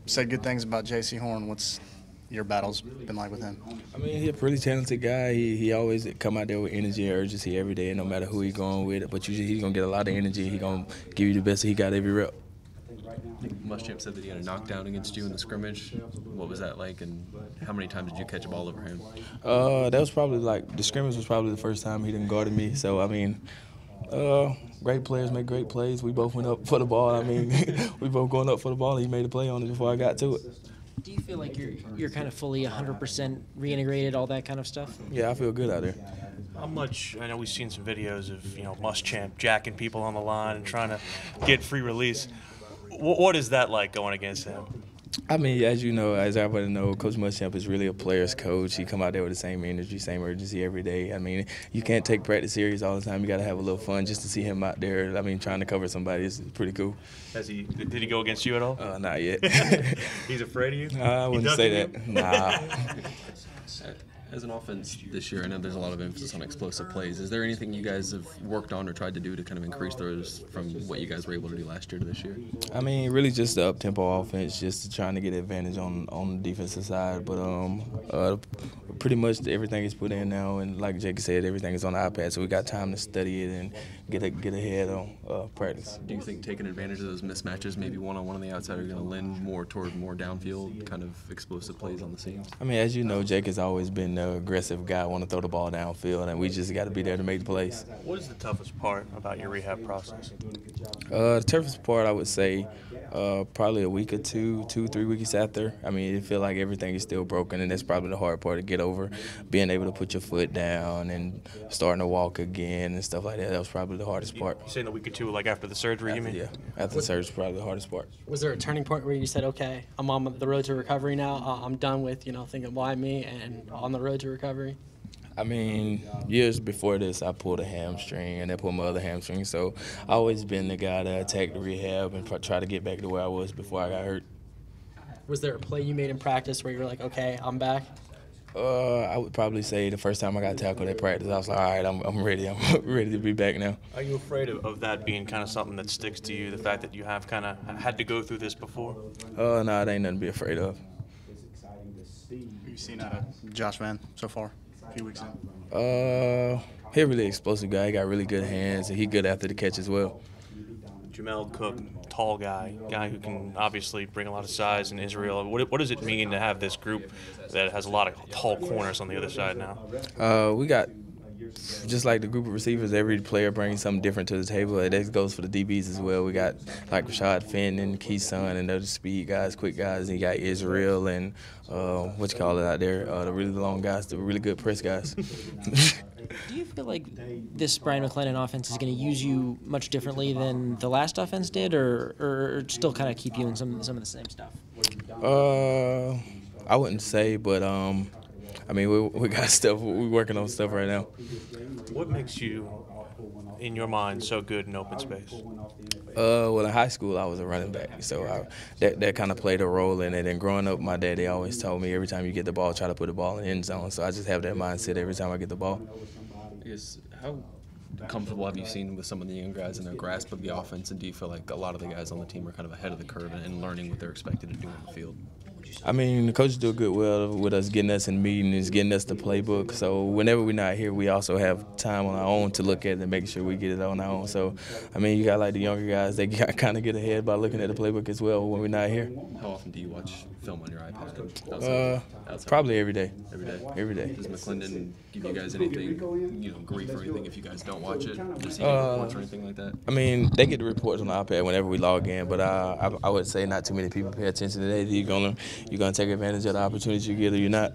said good things about J.C. Horn. What's your battles been like with him? I mean, he's a pretty talented guy. He always come out there with energy and urgency every day, no matter who he's going with. But usually he's going to get a lot of energy. He's going to give you the best he got every rep. I think Muschamp said that he had a knockdown against you in the scrimmage. What was that like, and how many times did you catch a ball over him? That was probably the scrimmage was probably the first time he didn't guarded me. So, I mean, great players make great plays. We both went up for the ball. I mean, we both going up for the ball. He made a play on it before I got to it. Do you feel like you're kind of fully 100% reintegrated, all that kind of stuff? Yeah, I feel good out there. How much? I know we've seen some videos of Muschamp jacking people on the line and trying to get free release. What is that like going against him? I mean, as you know, as everybody knows, Coach Muschamp is really a player's coach. He come out there with the same energy, same urgency every day. I mean, you can't take practice serious all the time. You got to have a little fun just to see him out there. I mean, trying to cover somebody is pretty cool. Did he go against you at all? Not yet. He's afraid of you? I wouldn't say that. Nah. As an offense this year, I know there's a lot of emphasis on explosive plays. Is there anything you guys have worked on or tried to do to kind of increase those from what you guys were able to do last year to this year? I mean, really just the up-tempo offense, just trying to get advantage on the defensive side. But pretty much everything is put in now, and like Jake said, everything is on the iPad, so we got time to study it and get ahead on practice. Do you think taking advantage of those mismatches, maybe one-on-one on the outside, are going to lend more toward more downfield kind of explosive plays on the seam? I mean, as you know, Jake has always been the aggressive guy, want to throw the ball downfield, and we just got to be there to make the plays. What is the toughest part about your rehab process? The toughest part, I would say, probably a week or 3 weeks after. I mean, it feel like everything is still broken, and that's probably the hard part to get over. Being able to put your foot down and starting to walk again and stuff like that, that was probably the hardest part. You saying a week or two, like after the surgery, you mean? Yeah, after the surgery is probably the hardest part. Was there a turning point where you said, okay, I'm on the road to recovery now, I'm done with, thinking why me, and on the road to recovery? I mean, years before this, I pulled a hamstring, and I pulled my other hamstring. So I always been the guy that attacked the rehab and try to get back to where I was before I got hurt. Was there a play you made in practice where you were like, okay, I'm back? I would probably say the first time I got tackled at practice, I was like, all right, I'm ready. I'm ready to be back now. Are you afraid of that being kind of something that sticks to you, the fact that you have kind of had to go through this before? No, it ain't nothing to be afraid of. What have you seen out of Josh Vann so far, a few weeks in? He's a really explosive guy. He got really good hands, and he good after the catch as well. Jamel Cook, tall guy who can obviously bring a lot of size in Israel. What does it mean to have this group that has a lot of tall corners on the other side now? We got, just like the group of receivers, every player brings something different to the table. That goes for the DBs as well. We got like Rashad Fenton and Keeson and other speed guys, quick guys. And you got Israel and what you call it out there, the really long guys, the really good press guys. Do you feel like this Brian McClendon offense is going to use you much differently than the last offense did, or still kind of keep you in some of the same stuff? I wouldn't say, but I mean, we got stuff. We're working on stuff right now. What makes you, in your mind, so good in open space? Well, in high school, I was a running back, so that kind of played a role in it. And growing up, my daddy always told me every time you get the ball, try to put the ball in the end zone. So I just have that mindset every time I get the ball. I guess, how comfortable have you seen with some of the young guys and their grasp of the offense, and do you feel like a lot of the guys on the team are kind of ahead of the curve and learning what they're expected to do on the field? I mean, the coaches do a good well with us getting us in meetings, getting us the playbook. So whenever we're not here, we also have time on our own to look at it and make sure we get it on our own. So, I mean, you got like the younger guys, they kind of get ahead by looking at the playbook as well when we're not here. How often do you watch film on your iPad? Probably every day. Every day? Every day. Does McClendon give you guys anything, grief or anything if you guys don't watch it? Does he give reports or anything like that? I mean, they get the reports on the iPad whenever we log in, but I would say not too many people pay attention to that. You're gonna take advantage of the opportunity you get or you're not.